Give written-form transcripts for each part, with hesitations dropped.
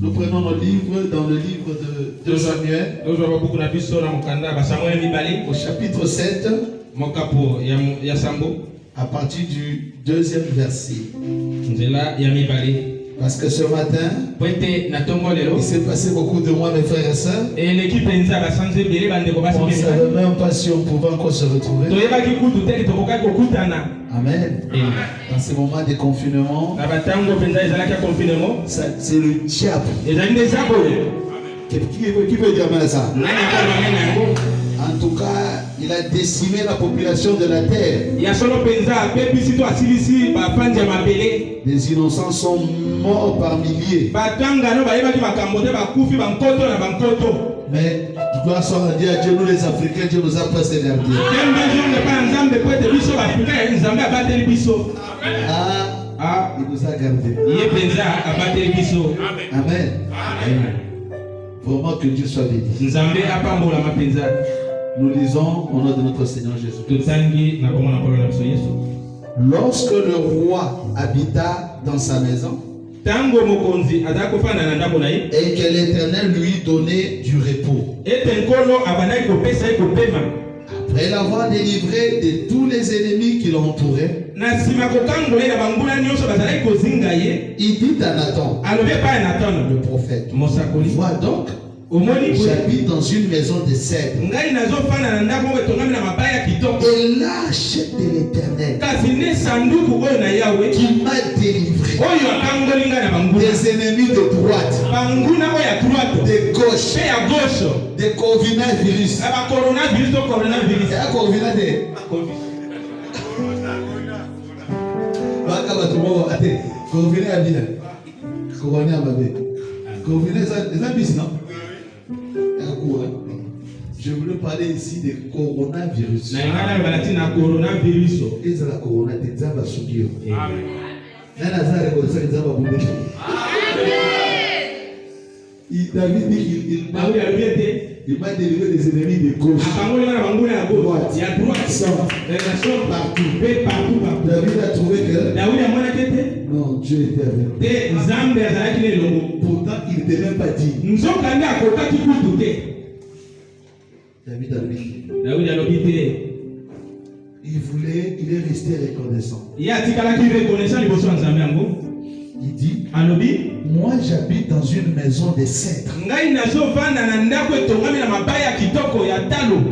Nous prenons nos livres dans le livre de Samuel, au chapitre 7, à partir du 2e verset. Parce que ce matin, il s'est passé beaucoup de mois, mes frères et sœurs. On ne savait même pas si on pouvait encore se retrouver. Amen. Dans ces moments de confinement, c'est le diable. Qui peut dire ça? En tout cas, il a décimé la population de la terre. Les innocents sont morts par milliers. Mais gloire soit rendue à Dieu, nous les Africains, Dieu nous a presque gardés. Il nous a gardés. Amen. Vraiment que Dieu soit béni. Nous lisons au nom de notre Seigneur Jésus. Lorsque le roi habita dans sa maison et que l'Éternel lui donnait du repos, après l'avoir délivré de tous les ennemis qui l'entouraient, il dit à Nathan, le prophète, vois donc, j'habite dans une maison de cèdre. Et l'arche de l'Éternel qui m'a délivré des ennemis de droite, de gauche, de coronavirus. Je voulais parler ici de coronavirus. Et c'est la corona, c'est la soukio. David dit qu'il m'a délivré des ennemis de gauche, droite, partout. David a trouvé que non, Dieu était avec lui. Pourtant, il n'était même pas dit. David a dit. Il est resté reconnaissant. Il dit, moi j'habite dans une maison de cèdre.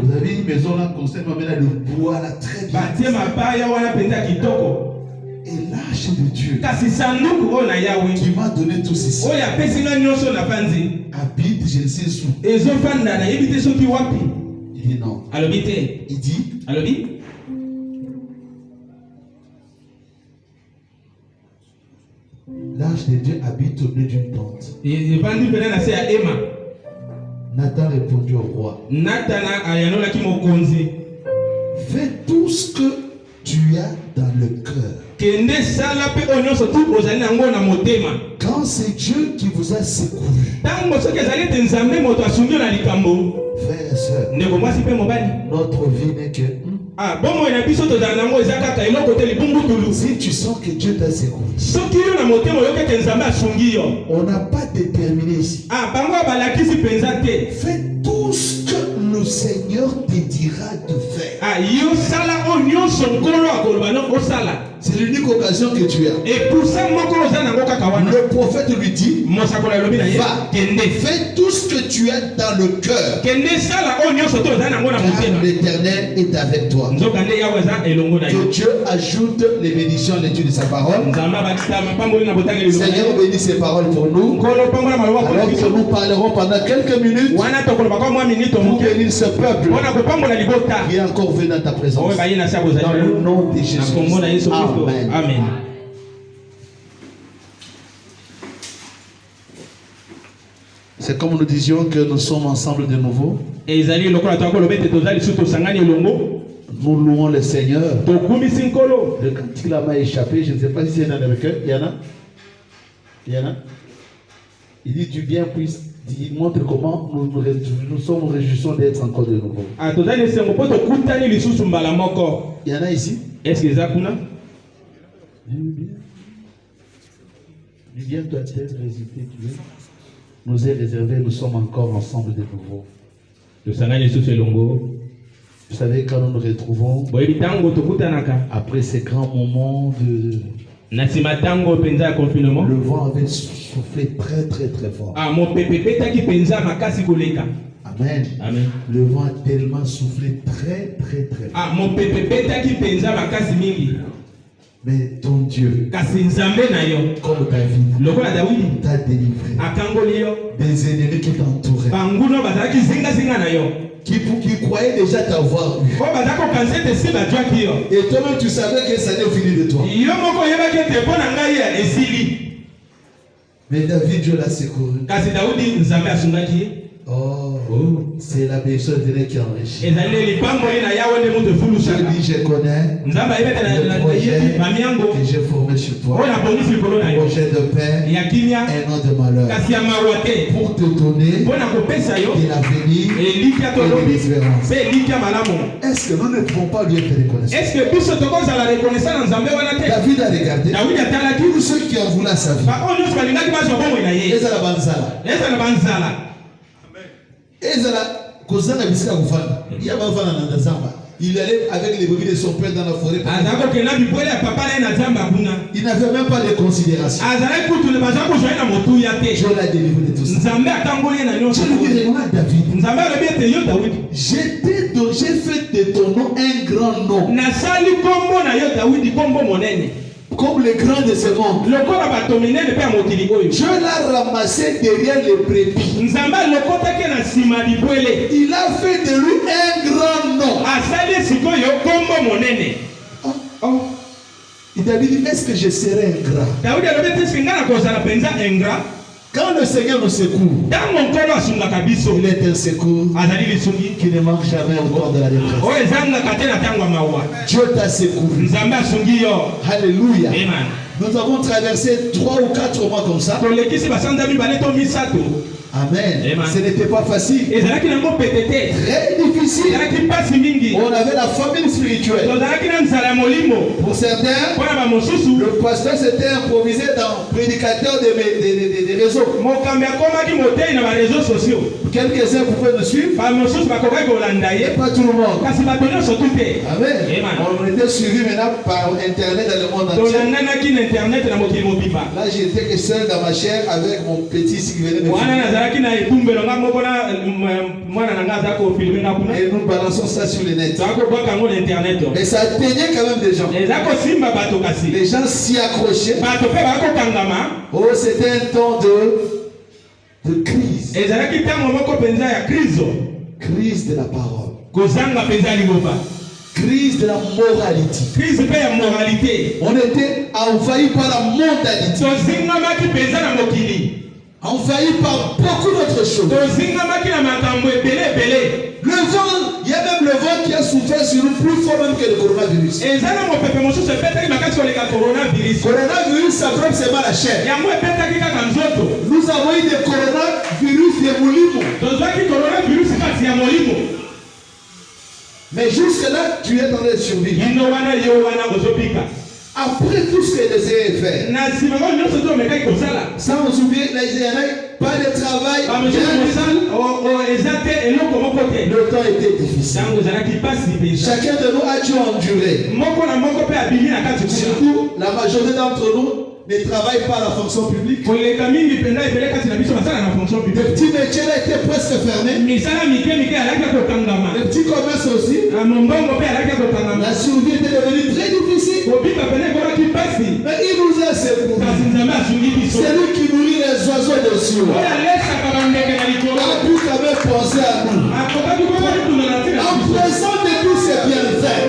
Vous avez une maison là, concerne le bois là, très bien. Et l'arche de Dieu qui m'a donné tout ceci habite, je ne sais où. Il dit non. Il dit, l'arche de Dieu habite au milieu d'une tente. Nathan répondit au roi, fais tout ce que tu as dans le cœur. Quand c'est Dieu qui vous a secouru, frères et sœurs, notre vie n'est que si tu sens que Dieu t'a secouru, on n'a pas déterminé ici. Fais tout ce que le Seigneur te dira de faire. C'est l'unique occasion que tu as. Et pour ça, le prophète lui dit, va, fais tout ce que tu as dans le cœur. Car l'Éternel est avec toi. Que Dieu ajoute les bénédictions à l'étude de sa parole. Seigneur, bénis ces paroles pour nous. Alors que nous parlerons pendant quelques minutes pour bénir ce peuple qui est encore venu dans ta présence. Dans le nom de Jésus. Amen. Amen. C'est comme nous disions que nous sommes ensemble de nouveau. Nous louons le Seigneur. Le cantique là m'a échappé. Je ne sais pas si c'est dans le recueil. Il y en a. Il dit du bien puisse. Il montre comment nous sommes réjouissons d'être encore de nouveau. Il y en a ici. Est-ce que ça Du bien doit être résisté. nous est réservé, nous sommes encore ensemble de nouveau. Vous savez, quand nous nous retrouvons, après ces grands moments de... Le vent avait soufflé très très très fort. Amen. Amen. Le vent a tellement soufflé très très très fort. Mais ton Dieu, comme David, t'a délivré des ennemis qui t'entouraient, qui croyaient déjà t'avoir eu. Et toi-même tu savais que ça n'est fini de toi. Mais David, Dieu l'a secouru. Oh, c'est la personne qui enrichit. Je dis, je connais le projet que j'ai formé sur toi. Projet de paix et non de malheur. Pour te donner de l'avenir et de l'espérance. Est-ce que nous ne pouvons pas lui être reconnaissants? David a regardé tous ceux qui ont voulu sa vie. Il allait avec les brebis de son père dans la forêt. Il n'avait même pas de considération. Dieu l'a délivré de tout ça. David, j'ai fait de ton nom un grand nom, comme le grand de ce monde. Dieu l'a ramassé derrière les brebis. Il a fait de lui un grand nom. David dit, est-ce que je serai ingrat? Quand le Seigneur nous secoue, il est un secours qui ne manque jamais au corps de la détresse. Dieu t'a secouru. Alléluia. Nous avons traversé 3 ou 4 mois comme ça. Amen. Ce n'était pas facile. Très difficile. On avait la famine spirituelle. Pour certains, le pasteur s'était improvisé dans prédicateur des réseaux. Quelques-uns pouvaient nous suivre. Et pas tout le monde. Amen. On était suivis maintenant par Internet dans le monde entier. Là, j'étais que seul dans ma chair avec mon petit qui venait de me et nous balançons ça sur le net. Mais ça atteignait quand même des gens. Les gens s'y accrochaient. Oh, c'était un temps de crise. Crise de la parole. Crise de la moralité. On était envahi par la mondialité. Envahi par beaucoup d'autres choses. Le vent, il y a même le vent qui a souffert sur nous plus fort même que le coronavirus. Coronavirus, ça frappe seulement la chair. Nous avons eu des coronavirus de Molimo. Mais jusque-là, tu es dans les survivre. Après tout ce que les essayé de faire, sans oublier les pas de travail, le temps était difficile. Chacun de nous a dû endurer. Surtout, la majorité d'entre nous ne travaillent pas à la fonction publique. Les petits métiers là étaient presque fermés. Les petits commerces aussi. La survie était devenue très difficile. Mais il nous a secouru. C'est lui qui nourrit les oiseaux des cieux. Il a pu quand même penser à nous. En présent de tous ces bienfaits,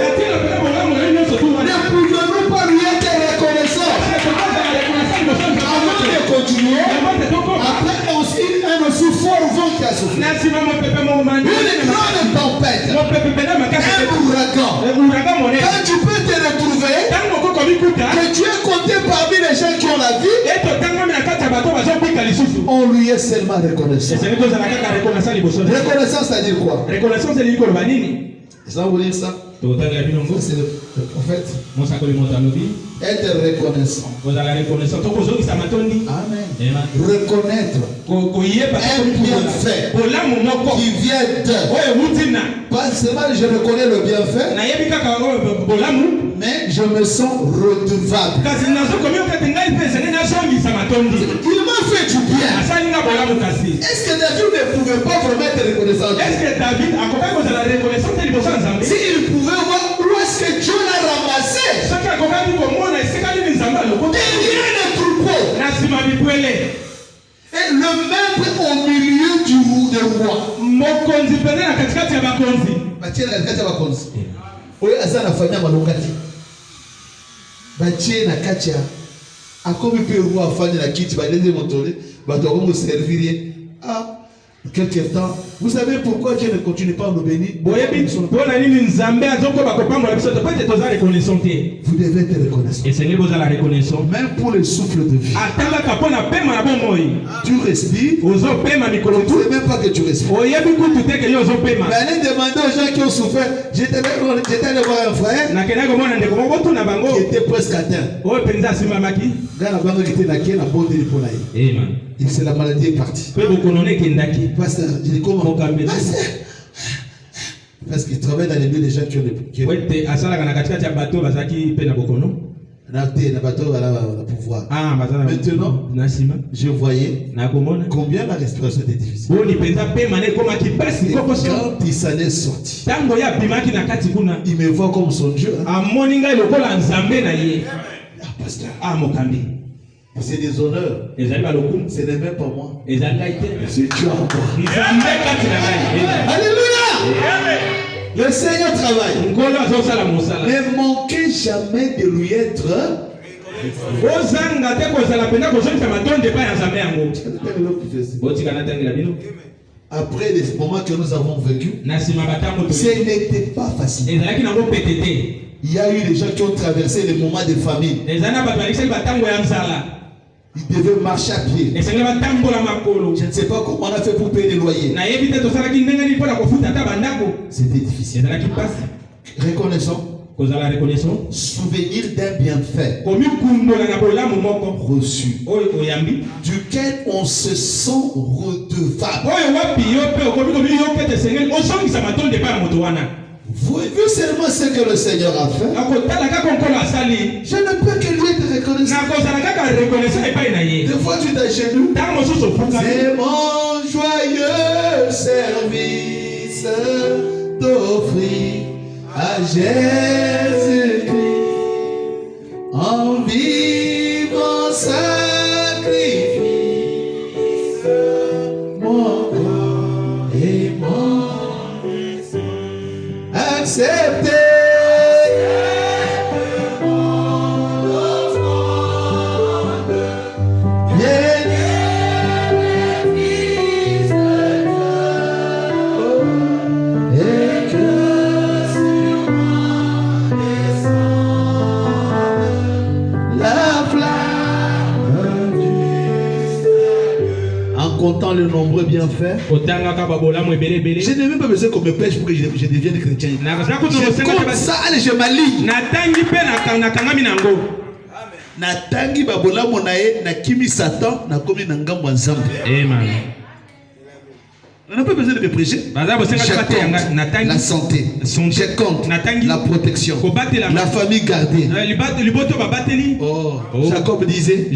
ne pouvons-nous pas lui être reconnaissants? Avant de continuer, après un aussi fort vent qui a soufflé, une grande tempête, un ouragan. Quand tu peux te retrouver, que tu es compté parmi les gens qui ont la vie, on lui est seulement reconnaissant. Reconnaissance, c'est-à-dire quoi? Ça vous dire ça? C'est le prophète. Être reconnaissant. Amen. Reconnaître un bienfait qui vient de. Pas seulement je reconnais le bienfait, mais je me sens redevable. Il m'a fait du bien. Est-ce que David ne pouvait pas vraiment être reconnaissant? Est-ce que David a s'il pouvait voir où est-ce que Dieu l'a ramassé derrière le troupeau, et le mettre au milieu du roi. Oui, asa na famille malongati. Batie na katia. Akomi pe roi afanye na kiti ba lende montole, ba to ko servir. Ah, quelque temps. Vous savez pourquoi Dieu ne continue pas à nous bénir? Vous devez être reconnaissant. Même pour le souffle de vie. Tu respires. Tu ne sais même pas que tu respires. Mais allez demander aux gens qui ont souffert. J'étais allé voir un frère qui était presque atteint. C'est la maladie est partie. Pasteur, je dis comment? Parce qu'il travaille dans les milieux des gens qui ont le pouvoir. Maintenant, je voyais combien la respiration était difficile. Quand il s'en est sorti, il me voit comme son Dieu. Pasteur. C'est des honneurs. Ce n'est même pas moi. C'est Dieu en moi. Alléluia. Le Seigneur travaille. Ne manquez jamais de lui être. Après les moments que nous avons vécus, ce n'était pas facile. Il y a eu des gens qui ont traversé les moments de famine. Ils devaient marcher à pied. Je ne sais pas comment on a fait pour payer les loyers. C'était difficile. Reconnaissant. Souvenir d'un bienfait reçu, duquel on se sent redevable. Vous vu seulement ce que le Seigneur a fait, je ne peux que lui être reconnaissant. Des fois tu t'agenouilles. C'est mon joyeux service d'offrir à Jésus-Christ en vivant sacrifice mon corps et mon esprit. Acceptez mon offrande, bien-aimé fils de Dieu, et que sur moi descende la flamme du Seigneur. En comptant le nombreux bienfaits, je n'ai même pas besoin qu'on me pêche pour que je devienne chrétien. Je compte ça, allez, je m'aligne. Natangi babola monae na kimi Satan na komi na ngambo nzambe. Amen. On n'a pas besoin de me prêcher. Je compte la santé. Je compte la protection. La famille gardée. Oh, Jacob disait,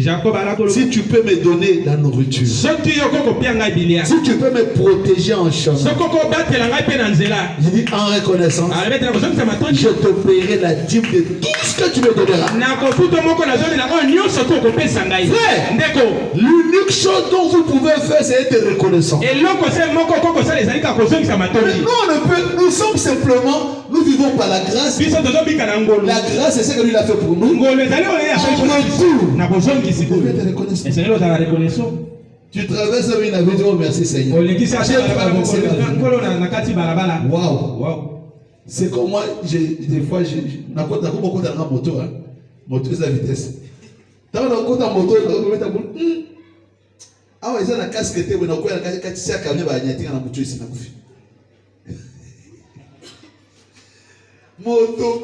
si tu peux me donner la nourriture, si tu peux me protéger en chemin, je dis en reconnaissance, je te paierai la dîme de tout ce que tu me donneras. Frère, l'unique chose dont vous pouvez faire, c'est être reconnaissant. Nous sommes simplement, nous vivons par la grâce. La grâce, c'est ce que lui a fait pour nous. Tu traverses une avenue, oh merci Seigneur. Waouh. C'est comme moi, des fois, moto c'est la vitesse. Ah ouais, ça la casque était bon, on a quand ça camion va nyatinga na mutu ici na kufi. Moto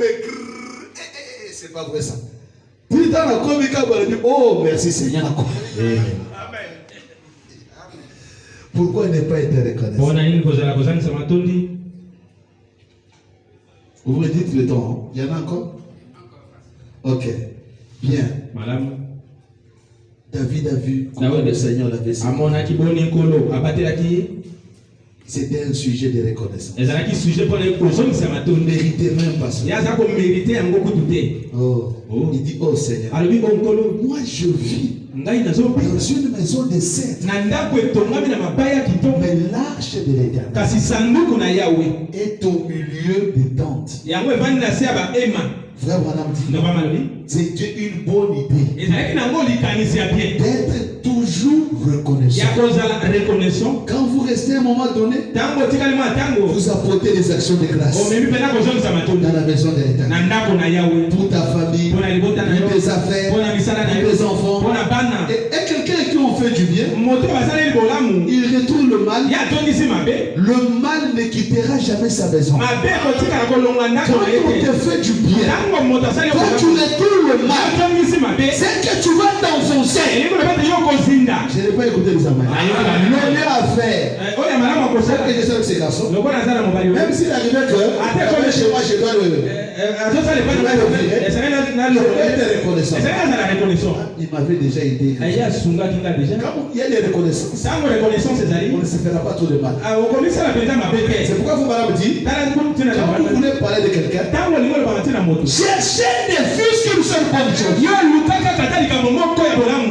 c'est pas vrai ça. Oh, merci Seigneur. Pourquoi ne pas être reconnaissant? Vous me dites le temps. Il y en a encore? Ok. Bien. David a vu comment le Seigneur l'avait sauvé. C'était un sujet de reconnaissance. Il ne méritait même pas ça. Oh. Il dit, oh Seigneur, moi je vis dans une maison de cèdre, mais l'arche de l'Éternel est au milieu des tentes. Frère Branham dit, c'était une bonne idée d'être toujours reconnaissant. Quand vous restez à un moment donné, vous apportez des actions de grâce dans la maison de l'Éternel, pour ta famille, pour tes affaires, pour tes enfants. Et quelqu'un qui ont fait du bien, il retourne le mal. Le mal ne quittera jamais sa maison. Quand on te fait du bien, quand tu retournes le mal, c'est que tu vas t'enfoncer. Je n'ai pas écouté les amants. Le mieux à faire, c'est que je sais que c'est garçon. Même s'il arrivait que, chez moi, je dois le. Il m'avait déjà aidé. Quand il y a des reconnaissances, on ne se fera pas trop de mal. C'est pourquoi vous m'avez dit, quand vous voulez parler de quelqu'un, cherchez des fils qui nous sont bonnes choses.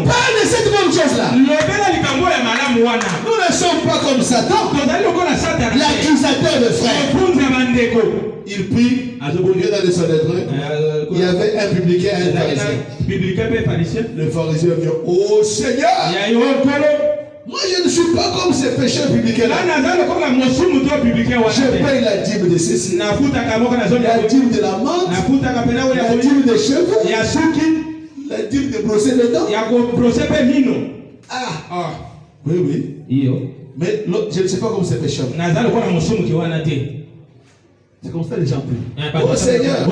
Parle de cette bonne chose-là. Nous ne sommes pas comme Satan, l'accusateur de frères. Il prie, dans les Sanhédrins, il y avait un publicain et un pharisien. Le pharisien vient, oh Seigneur, moi je ne suis pas comme ces pécheurs publicains-là. Je paye la dîme de ceci, la dîme de la menthe, la dîme des cheveux, la dîme de brosser les dents. Ah, oui. Mais je ne sais pas comme ces pécheurs. C'est comme ça les gens prient. Oh Seigneur,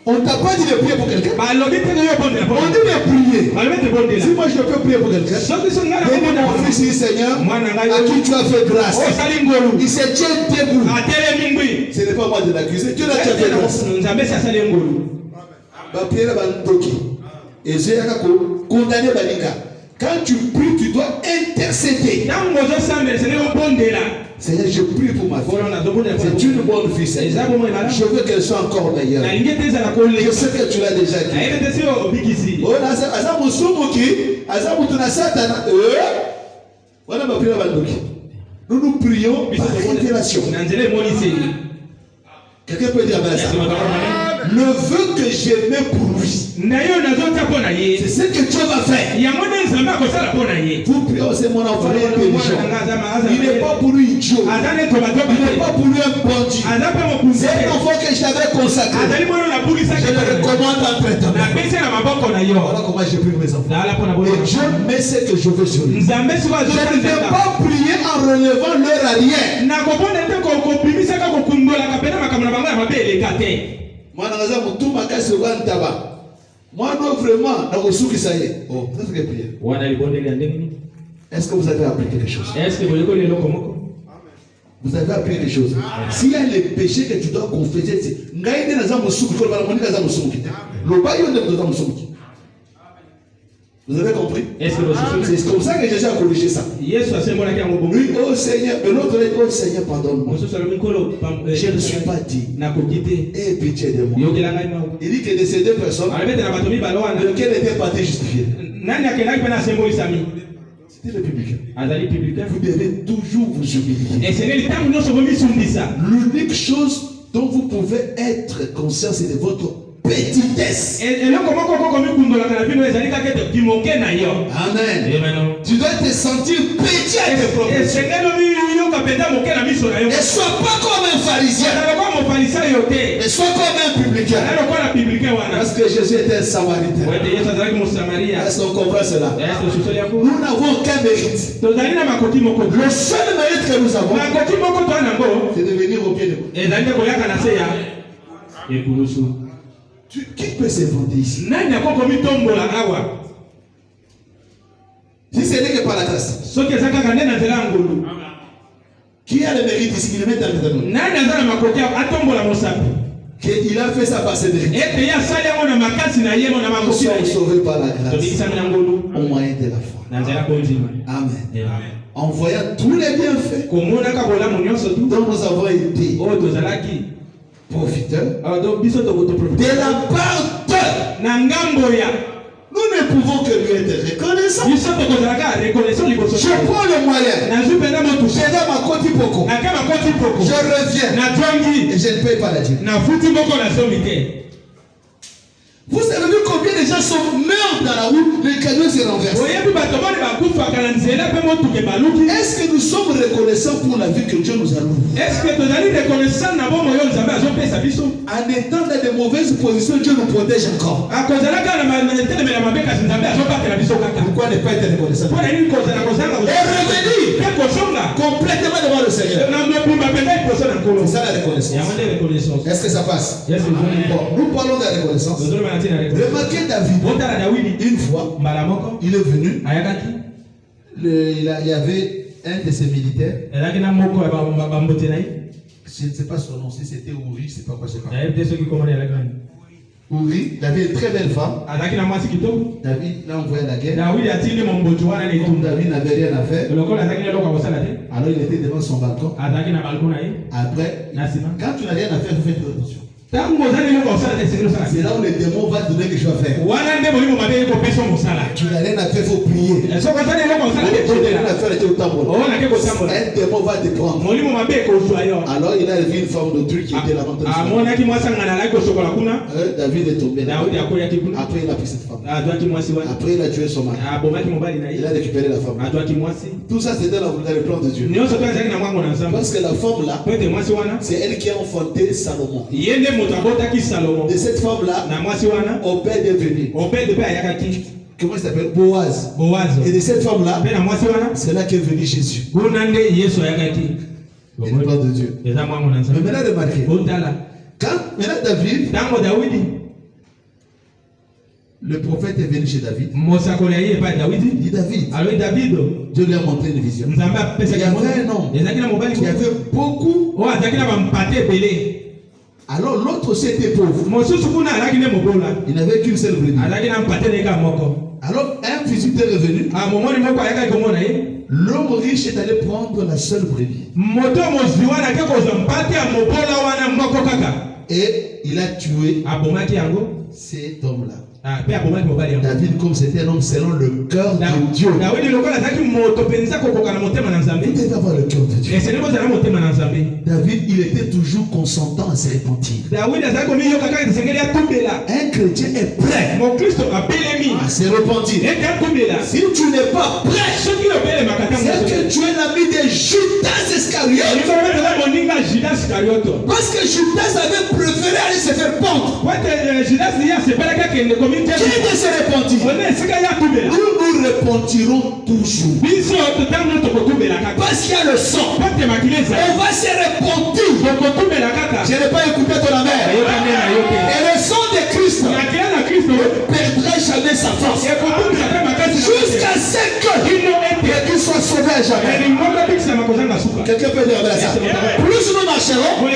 on t'a pas dit de prier pour quelqu'un. On dit de prier. Si moi je peux prier pour quelqu'un, bénis mon fils ici, Seigneur, à qui tu as fait grâce. Il se tient debout. Ce n'est pas moi de l'accuser. Dieu l'a fait grâce. Et j'ai condamné Balinga. Quand tu pries, tu dois intercéder. Seigneur, je prie pour ma fille. C'est une bonne fille, Seigneur. Je veux qu'elle soit encore meilleure. Je sais que tu l'as déjà dit. Nous nous prions par révélation. Quelqu'un peut dire le vœu que j'aimais pour lui, c'est ce que Dieu va faire. Vous priez, c'est mon enfant intelligent. Il n'est pas pour lui idiot. Il n'est pas pour lui un bandit. C'est un enfant que j'avais consacré. Je le recommande entre ta main. Voilà comment j'ai pris mes enfants. Et Dieu met ce que je veux sur lui. Je ne vais pas prier en relevant leur arrière. Moi, non, vraiment, oh, est-ce que vous avez appris quelque chose? Vous avez appris quelque chose? S'il y a les péchés que tu dois confesser, c'est vous avez compris? C'est comme ça que Jésus a corrigé ça. Oui, oh Seigneur, mais l'autre dit, oh Seigneur, pardonne-moi. Je ne suis pas digne. Aie pitié de moi. Il dit que de ces deux personnes, lequel était parti justifié? C'était le publicain. Vous devez toujours vous humilier. L'unique chose dont vous pouvez être conscient, c'est de votre petitesse. Amen. Tu dois te sentir petit à tes propres yeux. Ne sois pas comme un pharisien. Ne sois comme un publicain. Parce que Jésus était un samaritain. Est-ce qu'on comprend cela? Nous n'avons aucun mérite. Le seul mérite que nous avons, c'est de venir au pied de Dieu. Qui peut s'inventer ici? Si ce n'est que par la grâce. Qui a le mérite ici? Qui le met dans le qu'il a fait ça par ses mérites. Nous sommes sauvés par la grâce au moyen de la foi. Amen. En voyant tous les bienfaits dont nous avons été profiteurs de la part de nous ne pouvons que lui être reconnaissants. Je prends le moyen. Je reviens. Et je ne paye pas la dîme. Vous savez combien de gens meurent dans la route, le camion se renverse. Est-ce que nous sommes reconnaissants pour la vie que Dieu nous a louée? En étant dans de mauvaises positions, Dieu nous protège encore. Pourquoi ne pas être reconnaissant? Et revenir complètement devant le Seigneur. C'est ça la reconnaissance. Est-ce que ça passe? Bon, nous parlons de la reconnaissance. Remarquez David. Une fois, il est venu. Il y avait un de ses militaires. Je ne sais pas son nom, si c'était Uri, je ne sais pas quoi, je ne sais pas. Uri, il avait une très belle femme. David l'a envoyé à la guerre. Comme David n'avait rien à faire, alors il était devant son balcon. Après, quand tu n'as rien à faire, tu fais attention. C'est là où le démon va te donner quelque chose à faire. Tu n'as rien à faire, il faut prier. Tu n'as rien à faire, tu es au tambour. Un démon va te prendre. Alors il a vu une femme de truc qui était là. David est tombé là. Après il a pris cette femme. Après il a tué son mari. Il a récupéré la femme. Tout ça c'était le plan de Dieu. Parce que la femme là, c'est elle qui a enfanté Salomon. De cette femme-là, Obed est venu. Comment il s'appelle? Boaz. Et de cette femme-là, c'est là qu'est venu Jésus. Et le plan de Dieu. Mais maintenant, remarquez. Quand maintenant David, le prophète est venu chez David. Il dit David, Dieu lui a montré une vision. Il y avait un homme qui avait beaucoup. Alors l'autre aussi était pauvre. Il n'avait qu'une seule brebis. Alors un visiteur est venu. L'homme riche est allé prendre la seule brebis. Et il a tué cet homme-là. David, comme c'était un homme selon le cœur de Dieu. Vous devez avoir le cœur de Dieu. David, il était toujours consentant à se repentir. Un chrétien est prêt à se repentir. Si tu n'es pas prêt, c'est que tu es l'ami de Judas Iscariote. Parce que Judas avait préféré aller se faire pendre. Qui ne se repentit? Nous repentirons toujours. Parce qu'il y a le sang. On va se repentir. Je n'ai pas écouté ton mère. Et le sang de Christ ne perdra jamais sa force. Jusqu'à ce qu'il soit sauvé à jamais. Quelqu'un peut dire ça. Plus nous marcherons, plus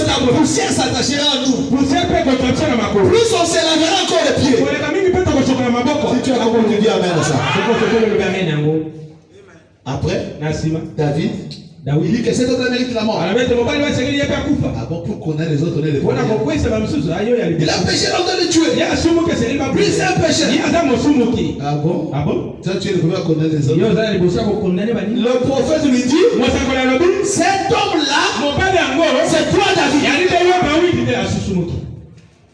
la poussière s'attachera à nous. Plus on se lavera encore les pieds. Si tu as compris, tu dis amen à ça. Après, David, il dit que cet autre mérite la mort. Ah bon, pour qu'on ait les autres, on est les premiers. Il a péché l'ordre de tuer. Lui, c'est un péché. Ah bon? Ça, tu es le premier à connaître les autres. Le prophète lui dit, cet homme-là, c'est toi, David.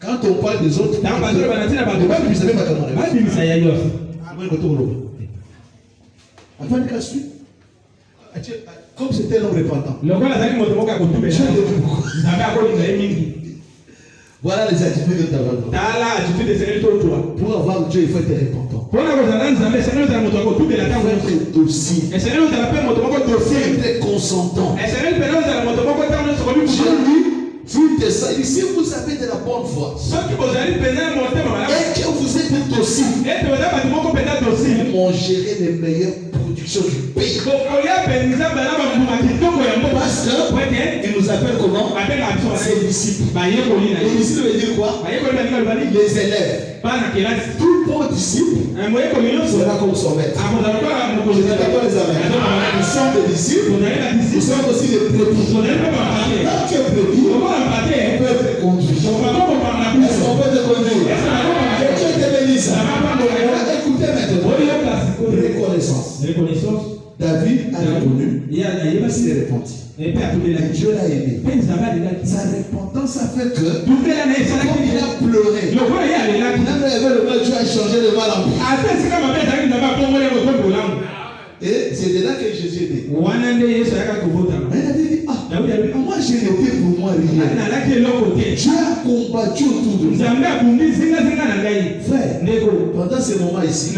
Quand on parle des autres, comme c'était l'homme repentant. Voilà les attitudes que tu as. Pour avoir Dieu, il faut être repentant. Il faut être docile. Il faut être consentant. Dieu lui, vous descendez. Si vous avez de la bonne foi et que vous êtes docile, vous mangerez les meilleures productions du pays. Parce qu'il nous appelle comment? Ses disciples. Les disciples veut dire quoi? Les élèves. Tout bon disciple sera comme son maître. Je n'ai pas les amis. Nous sommes des disciples. Nous sommes aussi des brebis. Quand tu es brebis, on peut être conduit. Est-ce qu'on peut te conduire? Tu es béni ça. Écoutez maintenant. Reconnaissance. David a reconnu, il s'est repenti. Dieu l'a aimé. Sa repentance a fait que, comme il a pleuré, Dieu a changé le mal en bien. Et c'est de là que Jésus est né. Mais David dit, moi j'ai été pour moi rien. Dieu a combattu autour de moi. Frère, pendant ce moment ici,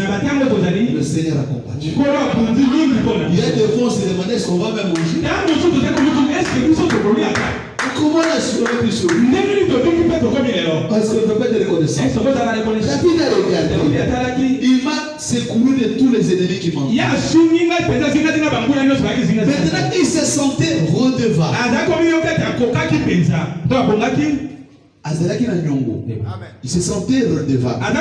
le Seigneur a combattu. Il y a des fois on se demandait est-ce qu'on va même manger. Comment l'assurer plus sur lui? Parce qu'on ne peut pas être reconnaissant. David a regardé. Il m'a secouru de tous les ennemis qui m'ont. Maintenant, il se sentait redevable. Il se sentait redevable.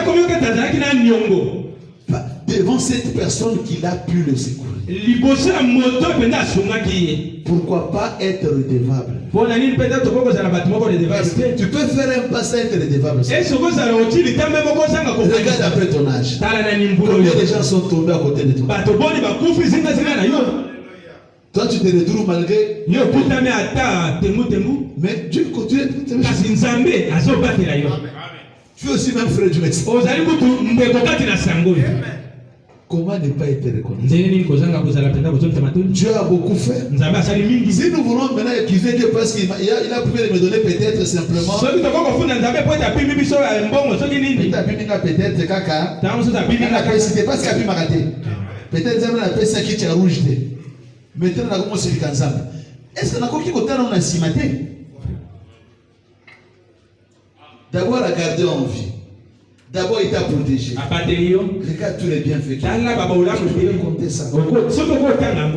Devant cette personne qu'il a pu le secourir. Pourquoi pas être redevable? Tu peux faire un pas sans être redevable. Regarde après ton âge. Combien de gens sont tombés à côté de toi? Toi tu te retrouves malgré. Mais Dieu continue de te tu es aussi même frère du médecin. Comment ne pas être reconnaissant? Dieu a beaucoup fait. Si nous voulons maintenant accuser Dieu parce qu'il a pu me donner peut-être simplement. Peut-être caca. C'était parce qu'il a pu m'arrêter. Peut-être que la personne qui est rouge. Maintenant, on a commencé à faire. Est-ce qu'on a compris qu'on a maté? D'abord, la garder en vie. D'abord, il t'a protégé. Regarde tous les bienfaits. Je vais compter ça.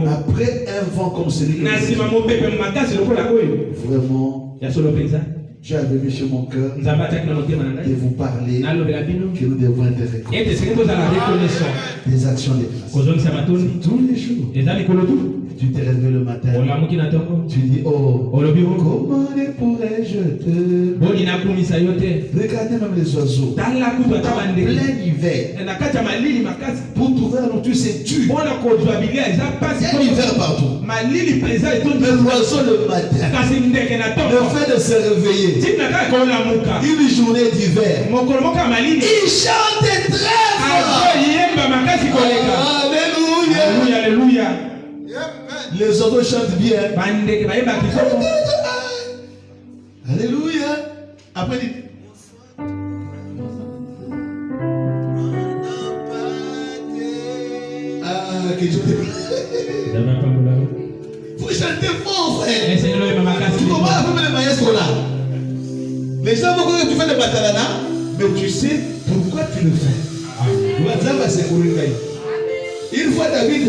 Après un vent comme celui-là, vraiment, Dieu a venu sur mon cœur de vous parler que nous devons être reconnaissants des actions de grâce. Tous les jours. Tu t'es réveillé le matin. Tu dis, oh, comment pourrais-je te... Regardez même les oiseaux. En plein hiver. Pour trouver la nourriture, c'est dur. Il y a l'hiver partout. Mais l'oiseau le matin, le fait de se réveiller, une journée d'hiver, il chante très fort. Alléluia. Alléluia. Les oiseaux chantent bien. Alléluia. Après, dit. Que Dieu te faut chanter fort, frère. Tu comprends la femme de maestro là? Les gens vont croire que tu fais des batalana, mais tu sais pourquoi tu le fais. Une fois David,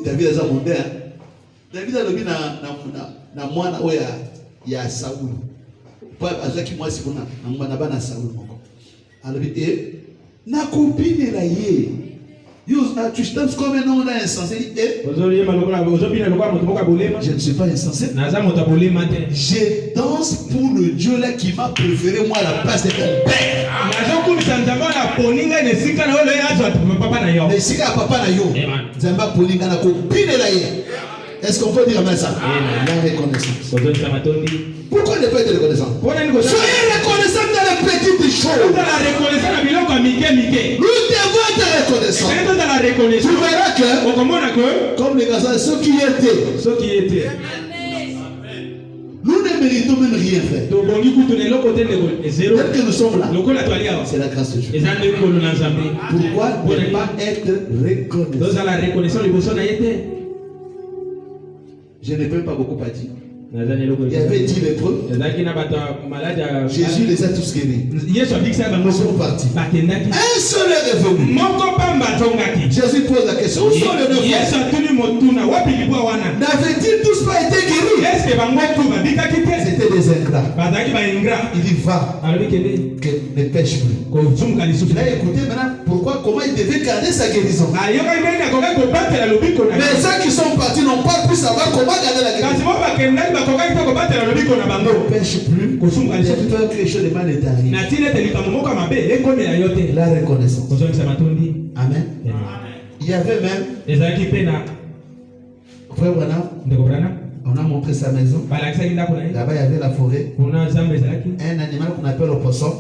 David a mondain. David a levé na mwana oya ya Saul. Pas azaki mwasi kuna na mwana bana Saul moko. Alobi na copine la ye. Tu danses comme un homme insensé. Je ne suis pas insensé. Je danse pour le Dieu là qui m'a préféré moi à la place de mon père. Mais si papa na yo, Zamba poninga na copine là. Est-ce qu'on peut dire amen ça? La reconnaissance. Pourquoi ne pas être reconnaissant? Soyez reconnaissant dans les petites choses. Nous devons être reconnaissants. Tu verras que, comme les garçons, ceux qui étaient, nous ne méritons même rien faire. Dès que nous sommes là, c'est la grâce de Dieu. Pourquoi ne pas être reconnaissant? Je ne peux pas beaucoup à dire. Il y avait 10 lépreux. Jésus les a tous guéris. Ils sont partis. Un seul est revenu. Jésus pose la question. Où sont les 9 n'avaient-ils tous pas été guéris? C'était des ingrats. Il dit va, que ne pêche plus. Il a écouté maintenant pourquoi, comment il devait garder sa guérison. Mais ceux qui sont partis n'ont pas pu savoir comment garder la guérison. Ne pêche plus. Quelque chose de mal est arrivé. La reconnaissance. Amen. Il y avait même frère Branham. On a montré sa maison. Là-bas, il y avait la forêt. Un animal qu'on appelle opossum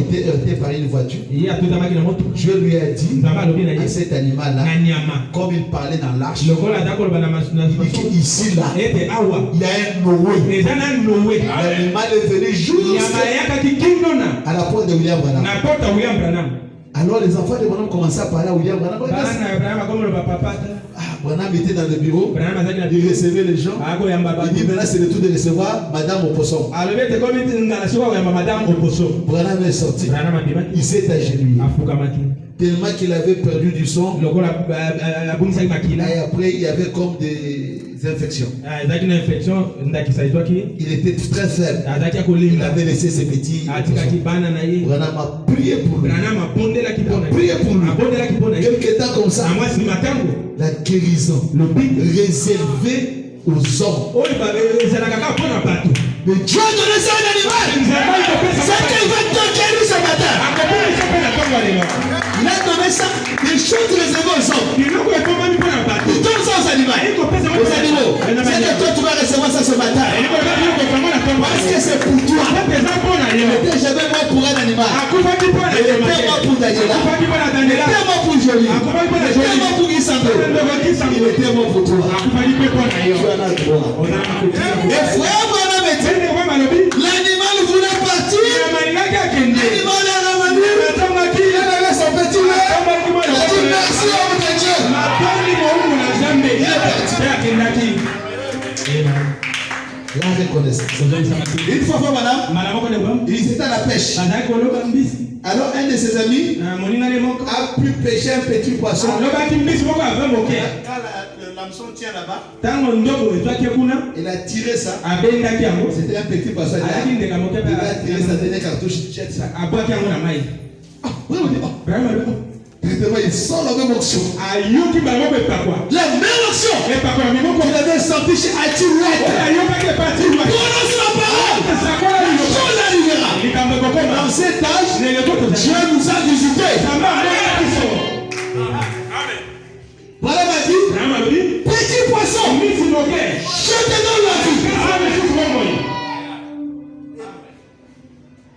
était heurté par une voiture. Dieu lui a dit à cet animal-là, comme il parlait dans l'arche, il dit qu'ici, là, il y a un Noé. L'animal est venu juste à la porte de William Branham. Alors les enfants de Branham commençaient à parler à William Branham. Branham était dans le bureau, il recevait les gens. Il dit maintenant c'est le tour de recevoir Madame Opossum. Branham est sorti. Il s'est agenouillé. Tellement qu'il avait perdu du son. Et après il y avait comme des infections. Il était très faible. Il avait laissé ses petits. Branham a prié pour lui. Quelque temps comme ça, la guérison réservée aux hommes. Mais Dieu a donné ça à un animal. C'est qu'il va te guérir ce matin. Il a donné ça, des choses réservées aux hommes. Il donne ça aux animaux. C'est que toi tu vas recevoir ça ce matin. Parce que c'est pour toi. Il n'était jamais mort pour un animal. Il était mort pour Daniela. Il était mort pour Jolie. Il était mort pour Gisandro. Il était mort pour toi. Tu en as le droit. Et frère, l'animal voulait partir. L'animal est revenu. Il a donné son petit lait. Il a dit merci homme de Dieu. Il est parti. La reconnaissance. Une fois, madame, ils étaient à la pêche. Alors un de ses amis a pu pêcher un petit poisson. L'hameçon tient là-bas. Il a tiré ça. C'était un petit poisson. Il a tiré sa dernière cartouche. Jette ça. Il sent la même option. La même option. Il avait senti chez Ati White. Prononce la parole. Quand on arrivera. Dans cet âge, Dieu nous a visités. Voilà m'a dit, petit poisson, je te donne la vie.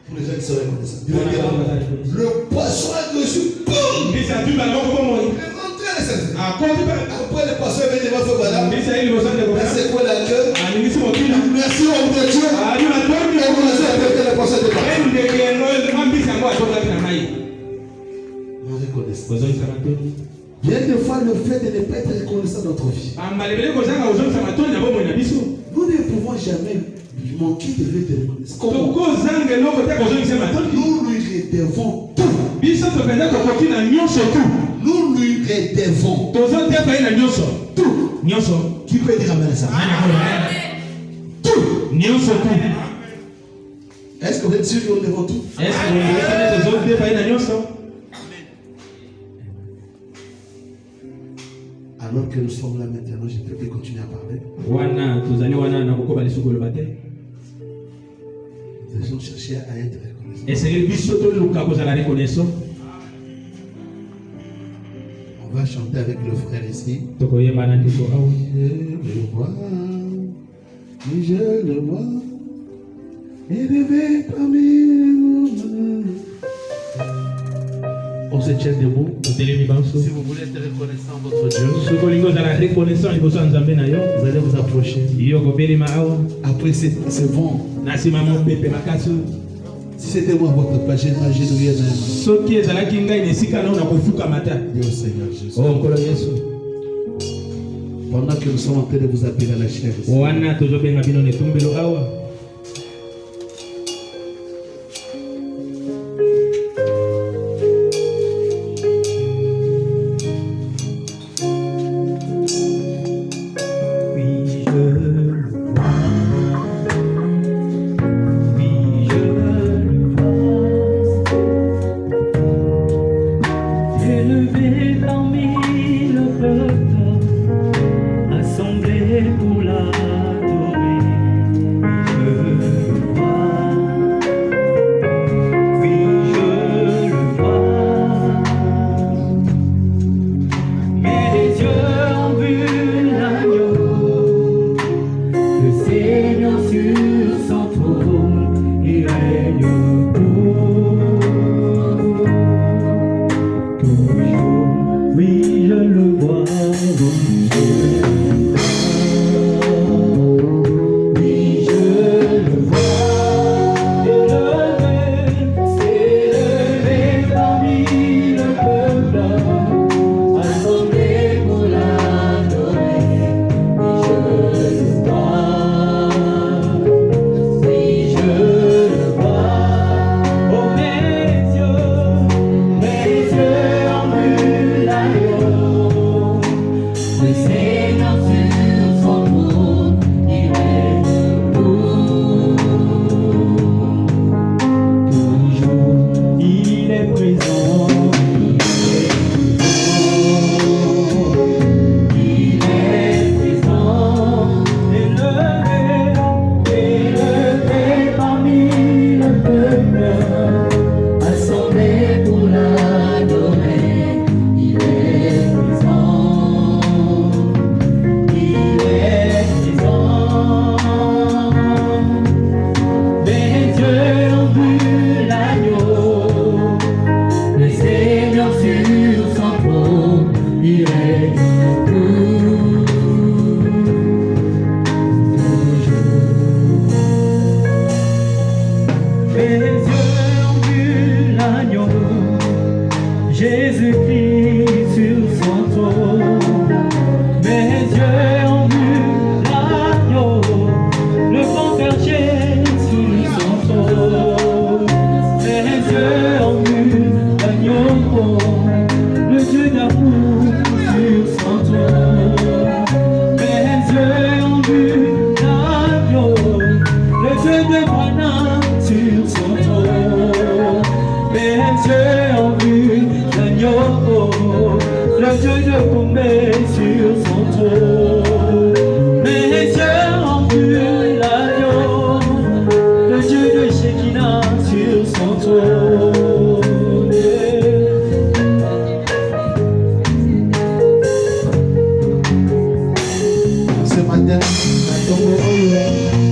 Pour les gens qui sont reconnaissants. Le poisson est dessus. Boum! Après le poisson est venu devant Fabala. Merci pour la queue. Merci au Dieu. Et vous avez fait le poisson de bien des fois, le fait de ne pas être reconnaissant dans notre vie. Nous ne pouvons jamais manquer de l'être reconnaissant. Nous lui redevons tout. Nous lui redevons tout. Qui peut dire amen à ça? Tout. Est-ce que vous êtes sûr que nous devons tout? Alors que nous sommes là maintenant, je peux continuer à parler. Nous devons chercher à être reconnaissants. On va chanter avec le frère ici. Je le vois, je le vois, élevé parmi nous. On se tient debout. Si vous voulez être reconnaissant à votre Dieu, vous allez vous approcher. Après c'est bon. Si c'était moi votre place, je n'imagine rien. Dieu Seigneur Jésus. Pendant que nous sommes en train de vous appeler à la chair.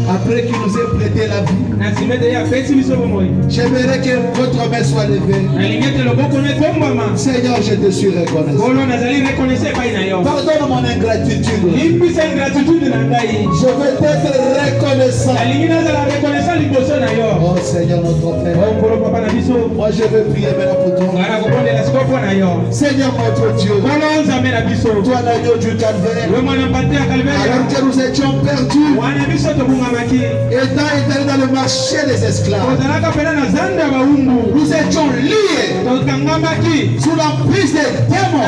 Après qu'il nous ait prêté la vie, j'aimerais que votre main soit levée. Seigneur, je te suis reconnaissant. Pardonne mon ingratitude. Je veux être reconnaissant. Oh Seigneur notre Père, moi je veux prier maintenant pour toi. Seigneur notre Dieu, toi l'agneau du calvaire, alors que nous étions perdus, étant étalés dans le marché des esclaves, nous étions liés sous l'emprise des démons,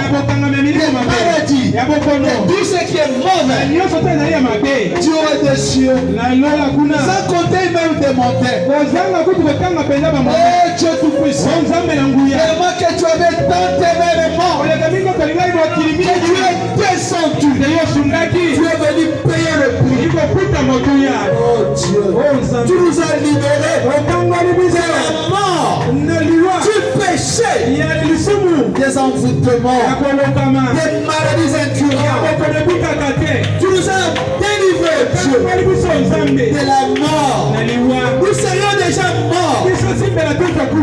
des maladies, de tout ce qui est mauvais. Dieu est des cieux, sans compter même des des montagnes. Oh Dieu tout-puissant. Tellement que tu avais tant aimé le monde. Que tu es descendu. Tu es venu payer le prix. Oh Dieu. Tu nous as libérés de la mort, du péché, des envoûtements, des maladies incurables. Tu nous as délivrés, Dieu, de la mort. Nous serions déjà morts.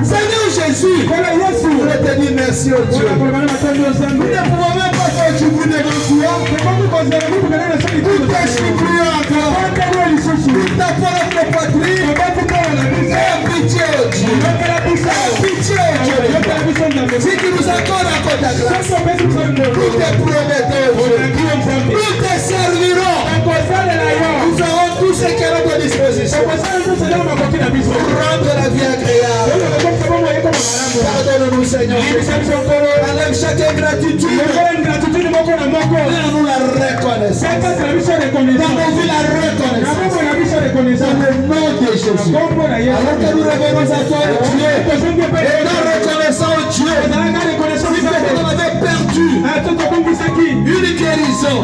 Seigneur Jésus, je te dis merci au Dieu. Nous ne pouvons même pas faire du bruit devant toi. Nous t'expliquons encore. Nous tapons notre poitrine. Aie pitié au Dieu. Aie pitié au Dieu. Si tu nous accordes encore ta grâce, nous te promettons au Dieu. Nous te servirons. Nous aurons tout ce qui est à notre disposition pour rendre la vie agréable. Pardonne-nous, Seigneur. Enlève chaque ingratitude. Donne-nous la reconnaissance. Dans nos vies, la reconnaissance. Dans le nom de Jésus. Alors que nous revenons à toi, Dieu, et nous reconnaissons Dieu. Si on avait perdu une guérison,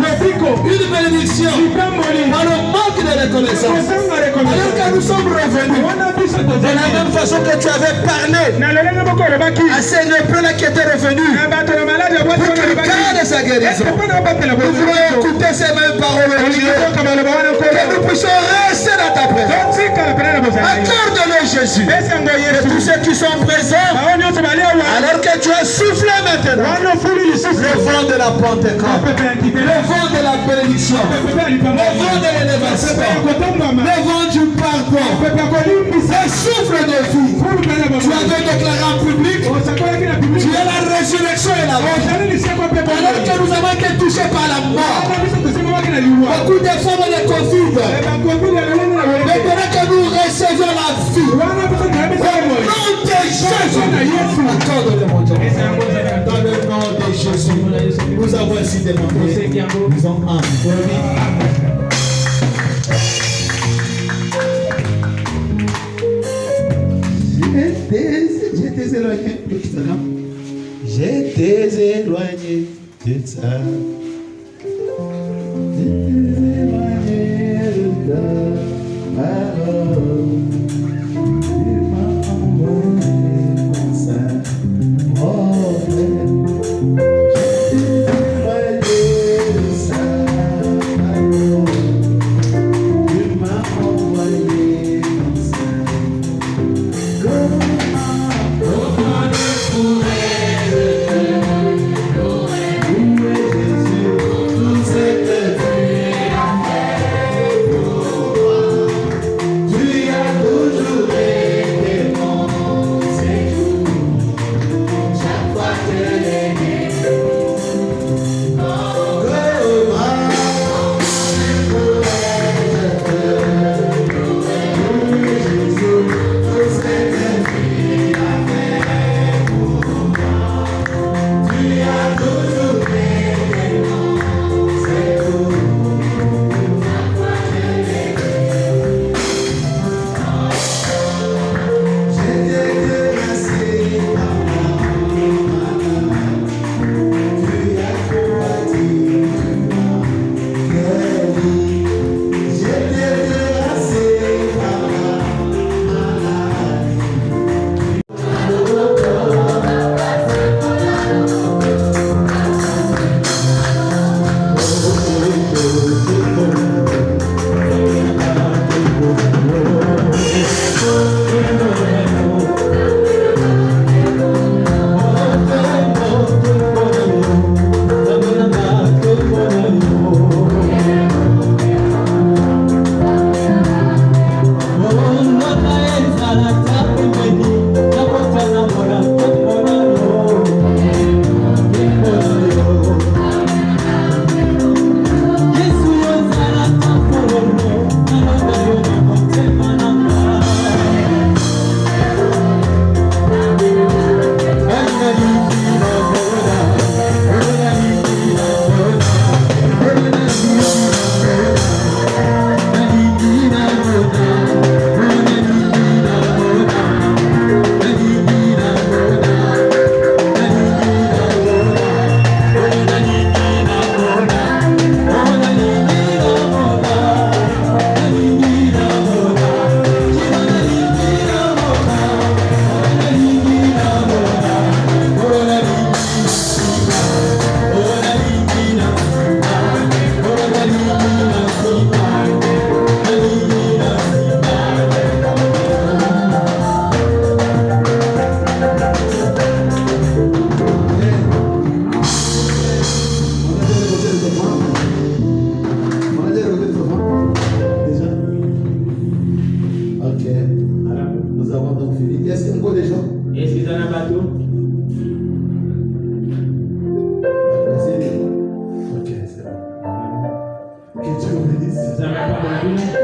une bénédiction, dans le manque de reconnaissance, alors que nous sommes revenus, de la même façon que tu avais parlé à ces lépreux-là qui étaient revenus pour qu'il garde sa guérison. Nous voulons écouter ces mêmes paroles, Dieu, que nous puissions rester dans ta présence. Accorde-le, Jésus, et tous ceux qui sont présents, alors que tu as soufflé maintenant le vent de la Pentecôte, le vent de la bénédiction, le vent de l'élévation, le vent du pardon, le souffle de vie. Tu avais déclaré en public, tu es la résurrection et la mort. Alors que nous avons été touchés par la mort, beaucoup de femmes de Covid, maintenant que nous recevons la vie, au nom de Jésus, accorde-le, mon Dieu. Dans le nom de Jésus, nous avons ainsi demandé. Nous en amen. J'étais éloigné de ça. J'étais éloigné de ça. Jésus. Amen.